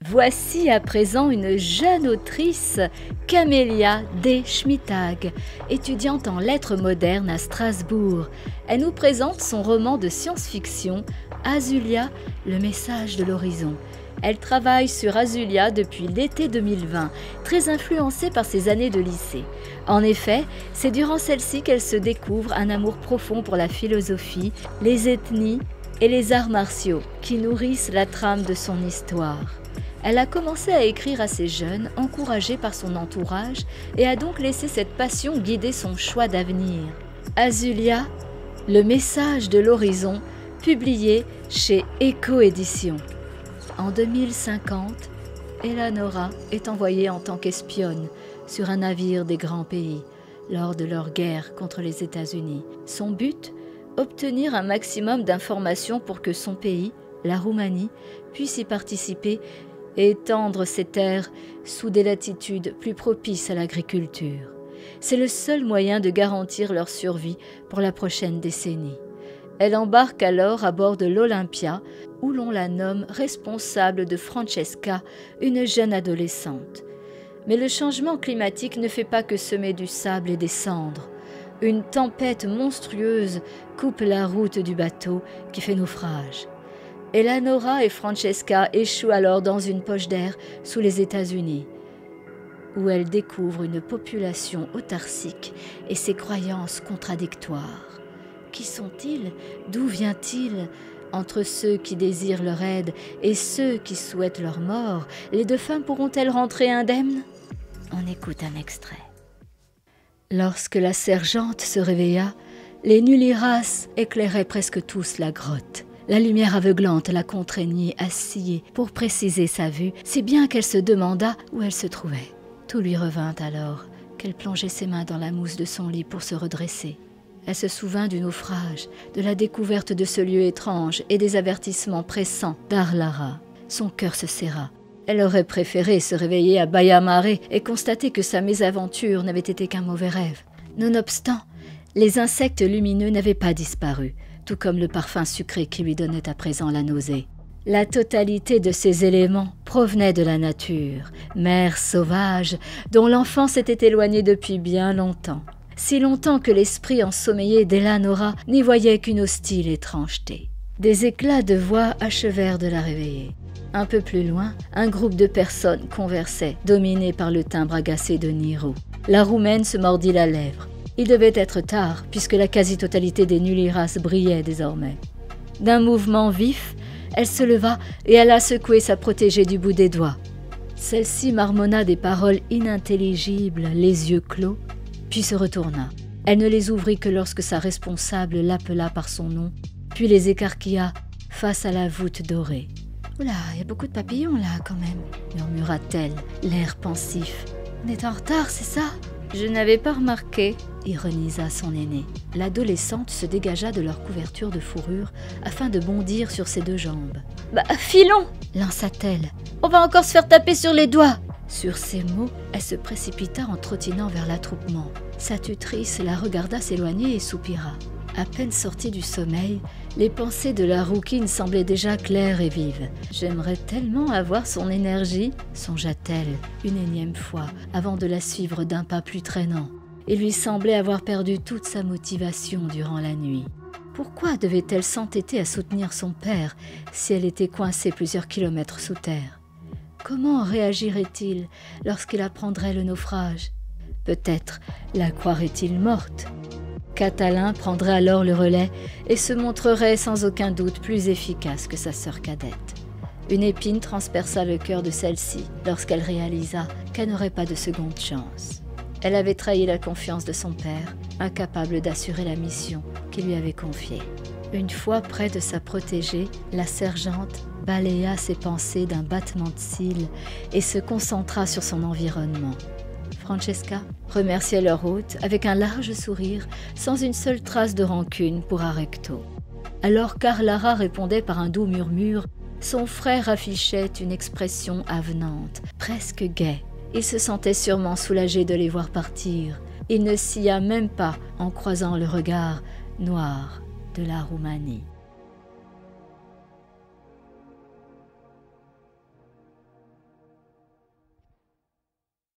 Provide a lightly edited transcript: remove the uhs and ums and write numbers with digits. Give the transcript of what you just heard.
Voici à présent une jeune autrice, Camélia D. Schmittag, étudiante en lettres modernes à Strasbourg. Elle nous présente son roman de science-fiction, Azulia, le message de l'horizon. Elle travaille sur Azulia depuis l'été 2020, très influencée par ses années de lycée. En effet, c'est durant celle-ci qu'elle se découvre un amour profond pour la philosophie, les ethnies et les arts martiaux qui nourrissent la trame de son histoire. Elle a commencé à écrire assez jeune, encouragée par son entourage, et a donc laissé cette passion guider son choix d'avenir. Azulia, le message de l'horizon, publié chez Echo Éditions. En 2050, Eleanora est envoyée en tant qu'espionne sur un navire des grands pays lors de leur guerre contre les États-Unis. Son but ? Obtenir un maximum d'informations pour que son pays, la Roumanie, puisse y participer et étendre ses terres sous des latitudes plus propices à l'agriculture. C'est le seul moyen de garantir leur survie pour la prochaine décennie. Elle embarque alors à bord de l'Olympia, où l'on la nomme responsable de Francesca, une jeune adolescente. Mais le changement climatique ne fait pas que semer du sable et des cendres. Une tempête monstrueuse coupe la route du bateau qui fait naufrage. Eleanora et Francesca échouent alors dans une poche d'air sous les États-Unis, où elles découvrent une population autarcique et ses croyances contradictoires. Qui sont-ils ? D'où vient-il ? Entre ceux qui désirent leur aide et ceux qui souhaitent leur mort, les deux femmes pourront-elles rentrer indemnes ? On écoute un extrait. Lorsque la sergente se réveilla, les nulliras éclairaient presque tous la grotte. La lumière aveuglante la contraignit à scier pour préciser sa vue, si bien qu'elle se demanda où elle se trouvait. Tout lui revint alors qu'elle plongeait ses mains dans la mousse de son lit pour se redresser. Elle se souvint du naufrage, de la découverte de ce lieu étrange et des avertissements pressants d'Arlara. Son cœur se serra. Elle aurait préféré se réveiller à Baia Mare et constater que sa mésaventure n'avait été qu'un mauvais rêve. Nonobstant, les insectes lumineux n'avaient pas disparu, tout comme le parfum sucré qui lui donnait à présent la nausée. La totalité de ces éléments provenait de la nature, mère sauvage, dont l'enfant s'était éloigné depuis bien longtemps. Si longtemps que l'esprit ensommeillé d'Eleanora n'y voyait qu'une hostile étrangeté. Des éclats de voix achevèrent de la réveiller. Un peu plus loin, un groupe de personnes conversait, dominé par le timbre agacé de Niro. La Roumaine se mordit la lèvre. Il devait être tard, puisque la quasi-totalité des nulliras brillait désormais. D'un mouvement vif, elle se leva et alla secouer sa protégée du bout des doigts. Celle-ci marmonna des paroles inintelligibles, les yeux clos, puis se retourna. Elle ne les ouvrit que lorsque sa responsable l'appela par son nom, puis les écarquilla face à la voûte dorée. « Oula, il y a beaucoup de papillons là quand même », murmura-t-elle, l'air pensif. « On est en retard, c'est ça ?» « Je n'avais pas remarqué », ironisa son aînée. L'adolescente se dégagea de leur couverture de fourrure afin de bondir sur ses deux jambes. « Bah, filons !» lança-t-elle. « On va encore se faire taper sur les doigts !» Sur ces mots, elle se précipita en trottinant vers l'attroupement. Sa tutrice la regarda s'éloigner et soupira. À peine sortie du sommeil, les pensées de la rouquine semblaient déjà claires et vives. « J'aimerais tellement avoir son énergie », songea-t-elle une énième fois, avant de la suivre d'un pas plus traînant. Il lui semblait avoir perdu toute sa motivation durant la nuit. Pourquoi devait-elle s'entêter à soutenir son père si elle était coincée plusieurs kilomètres sous terre ? Comment réagirait-il lorsqu'il apprendrait le naufrage ? Peut-être la croirait-il morte ? Catalin prendrait alors le relais et se montrerait sans aucun doute plus efficace que sa sœur cadette. Une épine transperça le cœur de celle-ci lorsqu'elle réalisa qu'elle n'aurait pas de seconde chance. Elle avait trahi la confiance de son père, incapable d'assurer la mission qu'il lui avait confiée. Une fois près de sa protégée, la sergente balaya ses pensées d'un battement de cils et se concentra sur son environnement. Francesca remerciait leur hôte avec un large sourire, sans une seule trace de rancune pour Arecto. Alors qu'Arlara répondait par un doux murmure, son frère affichait une expression avenante, presque gaie. Il se sentait sûrement soulagé de les voir partir. Il ne sia même pas en croisant le regard noir de la Roumanie.